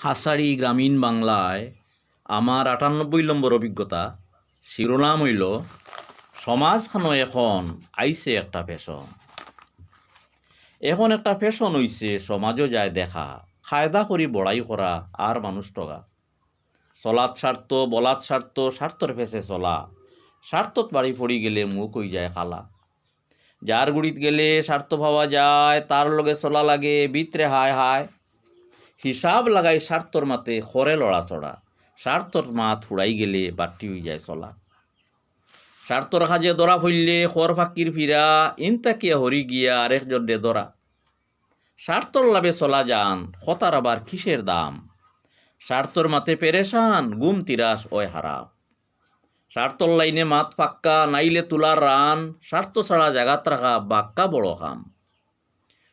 খাসাড়ি গ্রামীণ বাংলায় আমার ৯৮ নম্বর অভিজ্ঞতা। শিরোনাম হইল সমাজখানো এখন আইছে একটা ফ্যাশন। এখন একটা ফ্যাশন হইছে সমাজও যায় দেখা, খায়দা করি বড়াই করা আর মানুষ টগা। চলাত স্বার্থ, বলাত স্বার্থ, স্বার্থর ফেসে চলা, স্বার্থত বাড়ি পড়ি গেলে মুখ হই যায় খালা। যার গুড়িত গেলে স্বার্থ পাওয়া যায়, তার লগে চলা লাগে ভিতরে হায় হায়। হিসাব লাগাই স্বার্থর মাতে খরে লড়াচড়া, স্বার্থর মাত ফুড়াই গেলে বাট্টি হয়ে যায় চলা। স্বার্থর কাজে ধরা ফইলে খর ফাঁকির ফিরা, ইনতাকিয়া হরি গিয়া আরেকজন ডে ধরা। স্বার্থর লাভে চলা যান, হতার আবার কিসের দাম। স্বার্থর মাতে পেরেশান, গুম তিরাস ওই হারাম। স্বার্থর লাইনে মাত ফাক্কা, নাইলে তুলার রান, স্বার্থ ছাড়া জাগাত রাখা বাক্কা বড় কাম।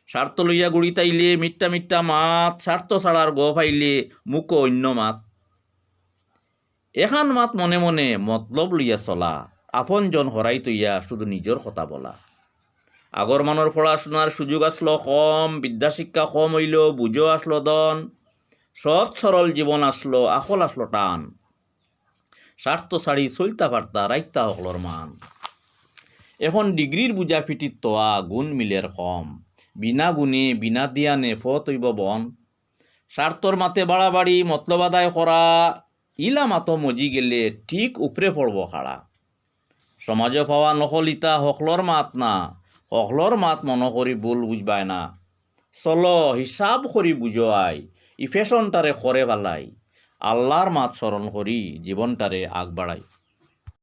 স্বার্থ লইয়া গুড়ি তাইলে মিথ্যা মিথ্যা মাত, স্বার্থ ছাড়ার গো পাইলে মুখ অন্য মাত। এখান মাত মনে মনে মতলব লইয়া চলা, আপনজন হরাই তৈয়া শুধু নিজের কথা বলা। আগর মানর পড়াশোনার সুযোগ আসলো কম, বিদ্যা শিক্ষা কম হইল, বুঝো আসলো দন, সৎ সরল জীবন আসলো, আকল আসলো টান। স্বার্থ ছাড়ি চলতা পারতা রাইতা হকলর মান। এখন ডিগ্রির বুঝা ফিটির তোয়া, গুণ মিলের কম, বিনা গুণে বিনা দিয়ানে ফত হইব বন। স্বার্থর মাতে বাড়াবাড়ি মতলব আদায় করা, ইলা মাতো মজি গেলে ঠিক উপরে পড়ব খাড়া। সমাজে পাওয়া নকলিতা হকলর মাত না, হকলর মাত মন করি ভুল বুঝবায় না। চলো হিসাব করি বুঝো আই, ই ফ্যাশনটারে করে ভালাই, আল্লাহর মাত স্মরণ করি জীবনটারে আগ বাড়াই।